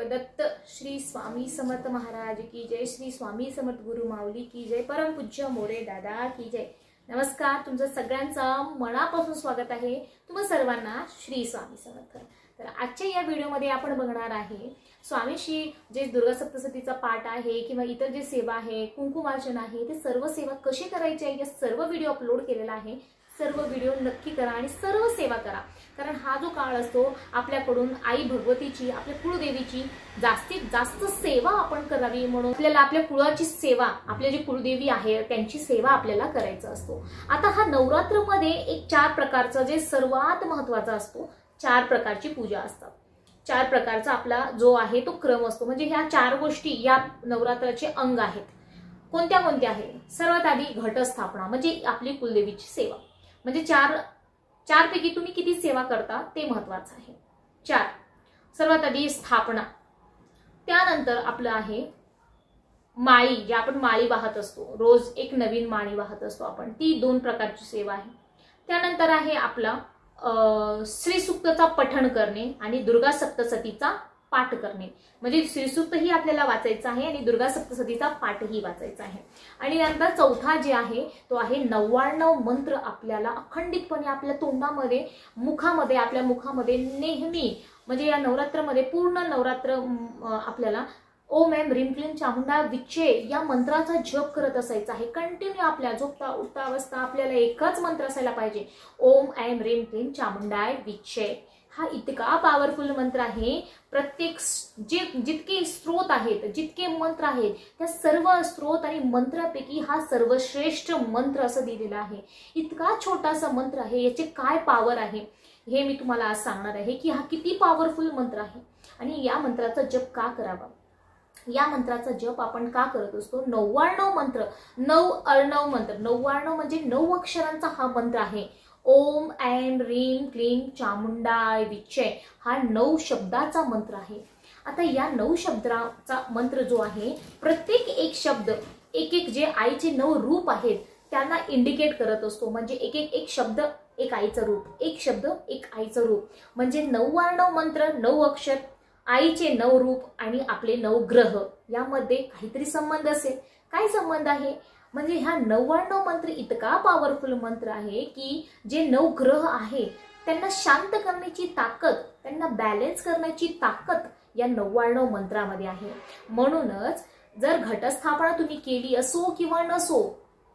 देवदत्त श्री स्वामी समर्थ महाराज की जय, श्री स्वामी समर्थ गुरु माऊली की जय, परमपूज्य मोरे दादा की जय। नमस्कार, तुमचं सगळ्यांचं मनापासून स्वागत आहे तुम्हा सर्वांना श्री स्वामी समर्थ। तर आजच्या या व्हिडिओमध्ये आपण बघणार आहे स्वामीशी जे दुर्गा सप्तशतीचा पाठ आहे किंवा इतर जे सेवा आहे, कुंकुमार्चन आहे, ते सर्व सेवा कशी करायची आहे या सर्व व्हिडिओ अपलोड केलेला आहे। सर्व व्हिडिओ नक्की करा आणि सर्व सेवा करा, कारण हा जो काळ असतो आपल्याकडून आई भगवतीची, आपल्या कुळदेवीची जास्तीत जास्त सेवा आपण करावी, म्हणून आपल्याला आपल्या कुळाची सेवा, आपले जे कुळदेवी आहे त्यांची सेवा आपल्याला करायचा असतो। आता हा नवरात्रमध्ये एक 4 प्रकारचा जे सर्वात महत्त्वाचा असतो, 4 प्रकारची पूजा असतात, 4 प्रकारचा आपला जो आहे तो क्रम असतो। म्हणजे ह्या 4 गोष्टी या नवरात्राचे अंग आहेत। कोणत्या कोणत्या आहेत? सर्वात आधी घटस्थापना, म्हणजे आपली कुलदेवीची सेवा। म्हणजे 4 पैकी तुम्ही किती सेवा करता ते महत्त्वाचं आहे। 4 सर्वात आधी स्थापना, त्यानंतर आपलं आहे माळी, जे आपण माळी वाहत असतो, रोज एक नवीन माळी वाहत असतो आपण, ती 2 प्रकारची सेवा आहे। त्यानंतर आहे आपला श्री सूक्तचा पठण करणे आणि दुर्गा सप्तशतीचा पाठ करणे। म्हणजे श्रीसूक्त ही आपल्याला वाचायचं आहे आणि दुर्गा सप्तशतीचा पाठही वाचायचा आहे। आणि नंतर चौथा जे आहे तो आहे 99 मंत्र आपल्याला अखंडितपणे आपल्या तोंडामध्ये, मुखामध्ये, आपल्या मुखामध्ये नेहमी, म्हणजे या नवरात्रामध्ये पूर्ण नवरात्र आपल्याला ओम ऐं ह्रीं क्लीं चामुंडाय विच्चे या मंत्राचा जप करत असायचा आहे। कंटिन्यू आपल्या झोपता उठता अवस्था आपल्याला एकच मंत्र असायला पाहिजे, ओम ऐं ह्रीं क्लीं चामुंडाय विच्चे। हा इतका पॉवरफुल मंत्र आहे। प्रत्येक जितके स्त्रोत आहेत, जितके मंत्र आहेत, त्या सर्व स्त्रोत आणि मंत्रापैकी हा सर्वश्रेष्ठ मंत्र असं दिलेला आहे। इतका छोटासा मंत्र आहे, याचे काय पॉवर आहे हे मी तुम्हाला आज सांगणार आहे की हा किती पॉवरफुल मंत्र आहे आणि या मंत्राचा जप का करावा। या मंत्राचा जप आपण का करत असतो? 99 मंत्र, 9 अर्णव मंत्र, 99 म्हणजे 9 अक्षरांचा हा मंत्र आहे। ओम ऐं ह्रीं क्लीं चामुंडाय विच्चे हा 9 शब्दाचा मंत्र आहे। आता या 9 शब्दाचा मंत्र जो आहे, प्रत्येक एक शब्द एक जे आईचे 9 रूप आहेत त्यांना इंडिकेट करत असतो। म्हणजे एक शब्द एक आईचं रूप, एक शब्द एक आईचं रूप, म्हणजे 99 मंत्र, 9 अक्षर, आईचे 9 रूप आणि आपले 9 ग्रह, यामध्ये काहीतरी संबंध असेल। काय संबंध आहे? म्हणजे ह्या 99 मंत्र इतका पॉवरफुल मंत्र आहे की जे 9 ग्रह आहे त्यांना शांत करण्याची ताकद, त्यांना बॅलन्स करण्याची ताकद या 99 मंत्रामध्ये आहे। म्हणूनच जर घटस्थापना तुम्ही केली असो किंवा नसो,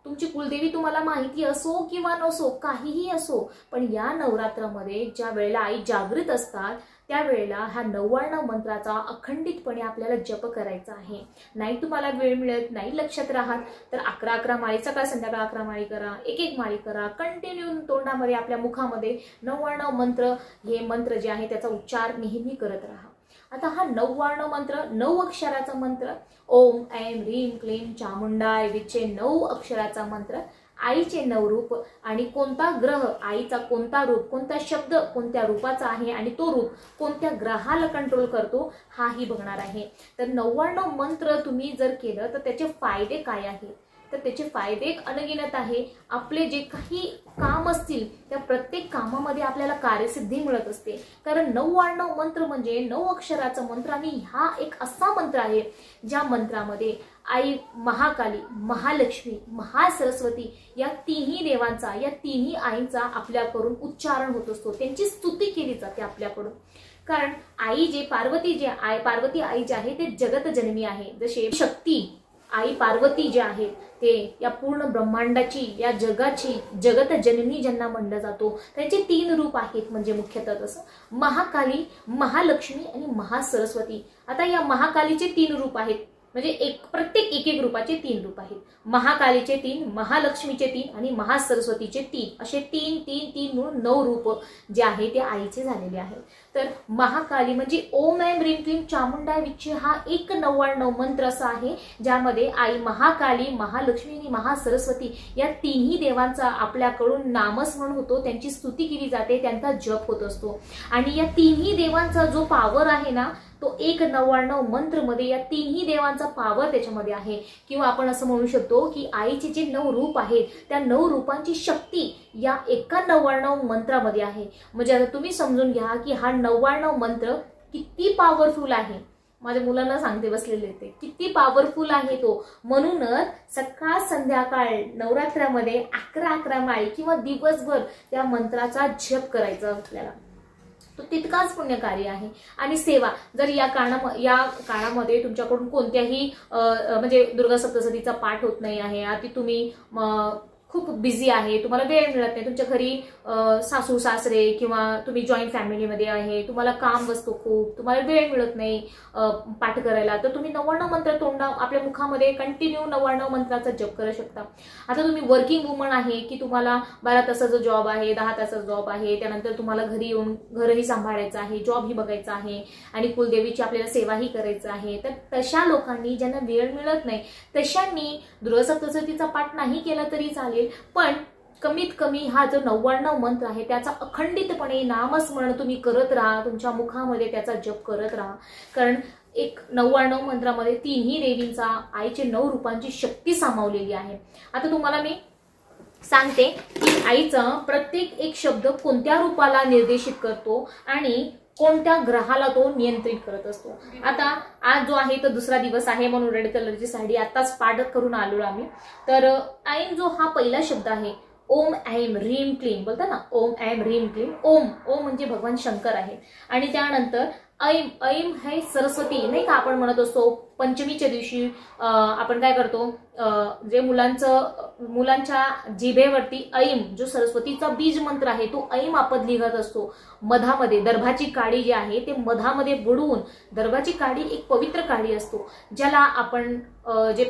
तुमची कुलदेवी तुम्हाला माहिती असो किंवा नसो, काहीही असो, पण या नवरात्रामध्ये ज्या वेळेला आई जागृत असतात त्यावेळेला ह्या 99 मंत्राचा अखंडितपणे आपल्याला जप करायचा आहे। नाही तुम्हाला वेळ मिळत नाही, लक्षात राहत, तर 11 माळी, सकाळ संध्याकाळ 11 माळी करा, एक माळी करा, कंटिन्यू तोंडामध्ये आपल्या मुखामध्ये 99 मंत्र, हे मंत्र जे आहे त्याचा उच्चार नेहमी करत राहा। आता हा 99 मंत्र, 9 अक्षराचा मंत्र, ओम ऐं ह्रीं क्लीं चामुंडाय विच्चे 9 अक्षराचा मंत्र, आईचे 9 रूप आणि कोणता ग्रह, आईचा कोणता रूप, कोणता शब्द कोणत्या रूपाचा आहे आणि तो रूप कोणत्या ग्रहाला कंट्रोल करतो हाही बघणार आहे। तर 99 मंत्र तुम्ही जर केलं तर त्याचे फायदे काय आहेत? तर त्याचे फायदे अनगिनत आहे। आपले जे काही काम असतील त्या प्रत्येक कामामध्ये आपल्याला कार्यसिद्धी मिळत असते, कारण 99 मंत्र म्हणजे 9 अक्षराचा मंत्र आणि हा एक असा मंत्र आहे ज्या मंत्रामध्ये आई महाकाली, महालक्ष्मी, महासरस्वती या तिन्ही देवांचा, या तिन्ही आईंचा आपल्याकडून उच्चारण होत असतो, त्यांची स्तुती केली जाते आपल्याकडून। कारण आई जे पार्वती आई जे आहे ते जगत जननी आहे। जसे शक्ती आई पार्वती जे आहे ते या पूर्ण ब्रह्मांडाची, या जगाची जगत जननी ज्यांना म्हणलं जातो, त्यांचे 3 रूप आहेत। म्हणजे मुख्यतः तसं महाकाली, महालक्ष्मी आणि महासरस्वती। आता या महाकालीचे 3 रूप आहेत, म्हणजे प्रत्येक एक रूपाचे 3 रूप आहेत। महाकालीचे 3, महालक्ष्मीचे 3 आणि महासरस्वतीचे 3, असे 3 म्हणून 9 रूप जे आहे ते आईचे झालेले आहेत। तर महाकाली म्हणजे ओम ऐं ह्रीं क्लीं चामुंडाय विच्चे हा एक 99 मंत्र असा आहे ज्यामध्ये आई महाकाली, महालक्ष्मी आणि महासरस्वती या तिन्ही देवांचा आपल्याकडून नामस्मरण होतो, त्यांची स्तुती केली जाते, त्यांचा जप होत असतो। आणि या तिन्ही देवांचा जो पॉवर आहे ना, तो एक 99 मंत्र मध्ये या तिन्ही देवांचा पॉवर त्याच्यामध्ये आहे। किंवा आपण असं म्हणू शकतो की आईचे जे 9 रूप आहेत त्या 9 रूपांची शक्ती या एका 99 मंत्रामध्ये आहे। म्हणजे आता तुम्ही समजून घ्या की हा 99 मंत्र किती पॉवरफुल आहे। माझ्या मुलांना सांगते बसलेले ते किती पॉवरफुल आहे तो. म्हणूनच सकाळ संध्याकाळ नवरात्रामध्ये 11 माळी किंवा दिवसभर त्या मंत्राचा जप करायचा आपल्याला. तो तितकाच पुण्यकार्य आहे. आणि सेवा जर या काळामध्ये तुमच्याकडून कोणत्याही म्हणजे दुर्गा सप्तशतीचा पाठ होत नाही आहे, आधी तुम्ही खूप बिझी आहे, तुम्हाला वेळ मिळत नाही, तुमच्या घरी सासू सासरे किंवा तुम्ही जॉईंट फॅमिलीमध्ये आहे, तुम्हाला काम बसतो खूप, तुम्हाला वेळ मिळत नाही पाठ करायला, तर तुम्ही 99 मंत्र आपल्या मुखामध्ये कंटिन्यू 99 मंत्राचा जप करू शकता. आता तुम्ही वर्किंग वुमन आहे की तुम्हाला 12 तासाचा जॉब आहे, 10 तासाचा जॉब आहे, त्यानंतर तुम्हाला घरी येऊन घरही सांभाळायचं आहे, जॉबही बघायचा आहे आणि कुलदेवीची आपल्याला सेवाही करायचं आहे, तर तशा लोकांनी ज्यांना वेळ मिळत नाही तशांनी दुर्गा सप्तशतीचा पाठ नाही केला तरी चालेल, पण कमीत कमी हा जो 99 मंत्र आहे त्याचा अखंडितपणे नामस्मरण तुम्ही करत राहा, तुमच्या मुखामध्ये त्याचा जप करत राहा. कारण एक 99 मंत्रामध्ये 3ही देवींचा, आईचे 9 रूपांची शक्ती सामावलेली आहे. आता तुम्हाला मी सांगते की आईचा प्रत्येक एक शब्द कोणत्या रूपाला निर्देशित करतो आणि कोणत्या ग्रहाला तो नियंत्रित करत असतो. आता आज जो आहे तो दुसरा दिवस आहे म्हणून रेड कलरची साडी आताच पाठ करून आलो आम्ही. तर ऐम जो हा पहिला शब्द आहे, ओम ऐम ह्रीम क्लीम बोलता ना, ओम ऐम ह्रीम क्लीम. ओम ओम म्हणजे भगवान शंकर आहे. आणि त्यानंतर ऐम ऐम हे सरस्वती नाही का, आपण म्हणत असतो पंचमीच्या दिवशी आपण काय करतो, जे मुलांच्या जिभेवरती ऐम जो सरस्वतीचा बीज मंत्र आहे तो ऐम आपण लिहत असतो. मधामध्ये दर्भाची काडी जी आहे ते मधामध्ये बुडवून, दर्भाची काडी एक पवित्र काडी असतो ज्याला आपण जे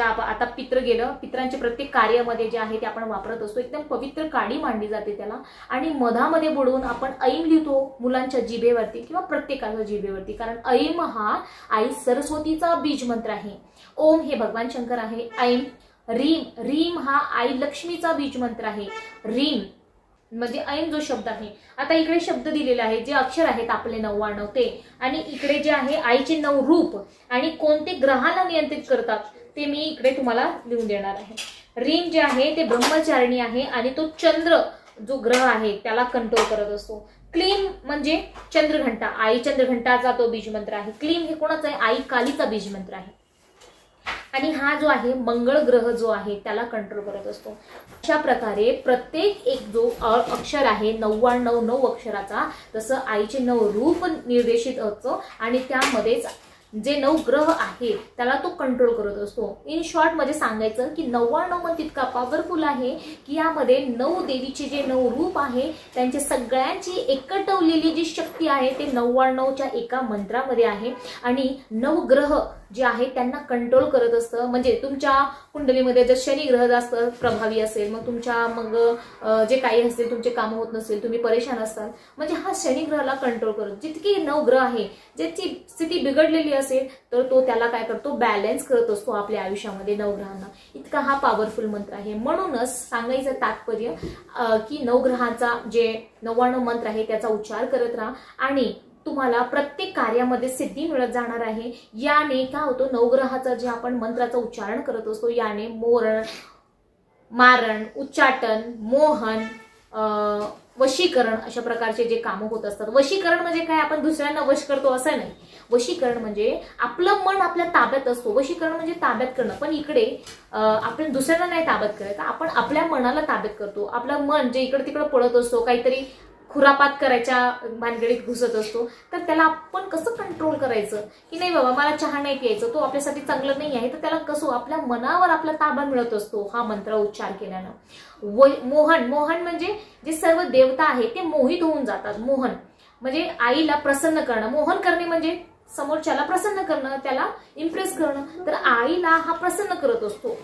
आता पित्र गेलं, पित्रांच्या प्रत्येक कार्यामध्ये जे आहे ते आपण वापरत असतो, एकदम पवित्र काडी मांडली जाते त्याला, आणि मधामध्ये बुडवून आपण ऐम लिहितो मुलांच्या जिभेवरती किंवा प्रत्येकाच्या जिभेवरती. कारण ऐम हा आई सरस्वतीचा बीज मंत्र आहे. ओम हे भगवान शंकर आहे. ऐम रीम रीम हा आई लक्ष्मीचा बीज मंत्र आहे. रीम म्हणजे ऐम जो शब्द आहे, आता इकडे शब्द दिलेले आहे जे अक्षर आहेत आपले 99 ते, आणि इकडे जे आहे आईचे 9 रूप आणि कोणते ग्रहाला नियंत्रित करतात ते मी इकडे तुम्हाला लिहून देणार आहे. रीम जे आहे ते ब्रह्मचारिणी आहे आणि तो चंद्र जो ग्रह आहे त्याला कंट्रोल करत असतो. क्लीम म्हणजे चंद्रघंटा, आई चंद्रघंटाचा तो बीज मंत्र आहे. क्लीम हे कोणाचा आहे, आई कालीचा बीज मंत्र आहे. आणि हा जो आहे मंगळ ग्रह जो आहे त्याला कंट्रोल करत असतो. अशा प्रकारे प्रत्येक एक जो अक्षर आहे 99 अक्षराचा, तसं आईचे 9 रूप निर्देशित असतो आणि त्यामध्येच जे 9 ग्रह आहे त्याला तो कंट्रोल करत असतो. इन शॉर्ट मध्ये सांगायचं की 99 मंत्र तितका पॉवरफुल आहे की यामध्ये 9 देवीचे जे 9 रूप आहे त्यांची सगळ्यांची एकटवलेली जी शक्ती आहे ते 99च्या एका मंत्रामध्ये आहे. आणि 9 ग्रह जे आहे त्यांना कंट्रोल करत असतं. म्हणजे तुमच्या कुंडलीमध्ये जर शनी ग्रह जास्त प्रभावी असेल, मग जे काही असेल तुमचे काम होत नसेल, तुम्ही परेशान असाल, म्हणजे हा शनी ग्रहाला कंट्रोल करतो. जितके 9 ग्रह आहे ज्याची स्थिती बिघडलेली असेल तर तो त्याला काय करतो, बॅलन्स करत असतो आपल्या आयुष्यामध्ये 9 ग्रहांना. इतका हा पॉवरफुल मंत्र आहे. म्हणूनच सांगायचं तात्पर्य की 9 ग्रहांचा जे 99 मंत्र आहे त्याचा उच्चार करत राहा आणि तुम्हाला प्रत्येक कार्यामध्ये सिद्धी मिळत जाणार आहे. याने काय होतं, 9 ग्रहाचा जे आपण मंत्राचं उच्चारण करत असतो याने मारण, उच्चाटन, मोहन, वशीकरण अशा प्रकारचे जे कामं होत असतात. वशीकरण म्हणजे काय, आपण दुसऱ्यांना वश करतो असं नाही. वशीकरण म्हणजे आपलं मन आपल्या ताब्यात असतो. वशीकरण म्हणजे ताब्यात करणं, पण इकडे आपण दुसऱ्यांना नाही ताब्यात करायचं, आपण आपल्या मनाला ताब्यात करतो. आपलं मन जे इकडे तिकडे पळत असतो, काहीतरी खुरापात करायच्या भानगडीत घुसत असतो, तर त्याला आपण कसं कंट्रोल करायचं की नाही बाबा मला चहा नाही प्यायचं, तो आपल्यासाठी चांगलं नाही आहे, तर त्याला कसं आपल्या मनावर आपला ताबा मिळत असतो हा मंत्र उच्चार केल्यानं. मोहन म्हणजे जे सर्व देवता आहे ते मोहित होऊन जातात. मोहन म्हणजे आईला प्रसन्न करणं. मोहन करणे म्हणजे समोरच्याला प्रसन्न करणं, त्याला इम्प्रेस करणं. तर आईला हा प्रसन्न करत असतो.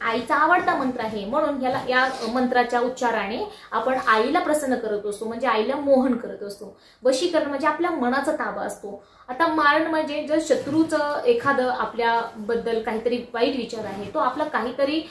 आईचा आवडता मंत्र आहे म्हणून या मंत्राच्या उच्चाराने आपण आईला प्रसन्न करत असतो, म्हणजे आईला मोहन करत असतो. वशीकरण म्हणजे आपल्या मनाचा ताबा असतो. आता मारण म्हणजे जर शत्रूचं एखादं आपल्याबद्दल काहीतरी वाईट विचार आहे, तो आपला काहीतरी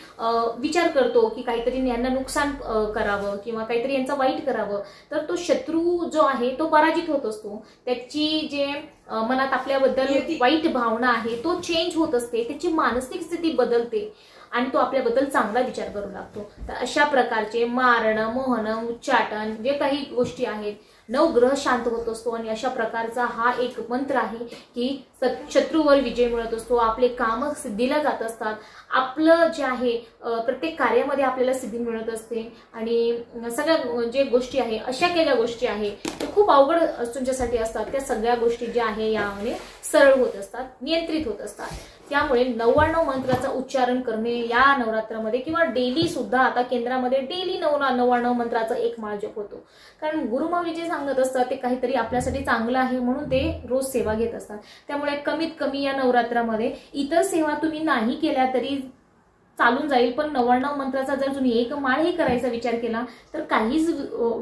विचार करतो की काहीतरी यांना नुकसान करावं किंवा काहीतरी यांचं वाईट करावं, तर तो शत्रू जो आहे तो पराजित होत असतो. त्याची जे मनात आपल्याबद्दल वाईट भावना आहे तो चेंज होत असते, त्याची मानसिक स्थिती बदलते आणि तो आपल्याबद्दल चांगला विचार करू लागतो. तर अशा प्रकारचे मारण, मोहन, उच्चाटन जे काही गोष्टी आहेत नवग्रह शांत होत असतो आणि अशा प्रकारचा हा एक मंत्र आहे की शत्रूवर विजय मिळत असतो, आपले काम सिद्धीला जात असतात, आपलं जे आहे प्रत्येक कार्यामध्ये आपल्याला सिद्धी मिळत असते आणि सगळ्या जे गोष्टी आहे अशा काही ज्या गोष्टी आहे ते खूप अवघड तुमच्यासाठी असतात त्या सगळ्या गोष्टी ज्या आहे यामध्ये सरळ होत असतात, नियंत्रित होत असतात। त्यामुळे 99 मंत्राचा उच्चारण करणे या नवरात्रामध्ये किंवा डेली सुद्धा आता केंद्रामध्ये डेली 99 मंत्राचा एक माळ जप होतो, कारण गुरुमाऊली जे सांगत असतात ते काहीतरी आपल्यासाठी चांगलं आहे म्हणून ते रोज सेवा घेत असतात। त्यामुळे कमीत कमी या नवरात्रामध्ये इतर सेवा तुम्ही नाही केल्या तरी चालून जाईल, पण 99 मंत्राचा जर तुम्ही एक माळही करायचा विचार केला तर काहीच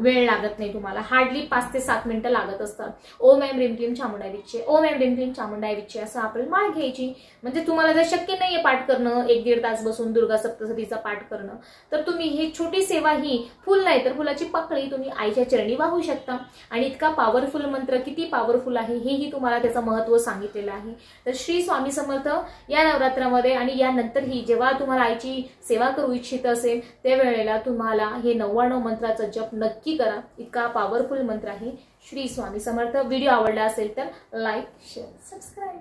वेळ लागत नाही, तुम्हाला हार्डली 5 ते 7 मिनिटं लागत असतात। ओम ऐं ह्रीं क्लीं चामुंडाय विच्चे, ओम ऐं ह्रीं क्लीं चामुंडाय विच्चे असं आपण माळ घ्यायची। म्हणजे तुम्हाला जर शक्य नाहीये पाठ करणं 1-1.5 तास बसून दुर्गा सप्तशतीचा पाठ करणं, तर तुम्ही ही छोटी सेवा ही फुल नाही तर फुलाची पाकळी तुम्ही आईच्या चरणी वाहू शकता आणि इतका पॉवरफुल मंत्र किती पॉवरफुल आहे हेही तुम्हाला त्याचं महत्त्व सांगितलेलं आहे। तर श्री स्वामी समर्थ या नवरात्रामध्ये आणि यानंतरही जेव्हा तुम्हाला आईची सेवा करू इच्छित असेल त्यावेळेला तुम्हाला हे 99 मंत्राचा जप नक्की करा, इतका पॉवरफुल मंत्र आहे। श्री स्वामी समर्थ। व्हिडिओ आवडला असेल तर लाईक, शेअर, सबस्क्राईब।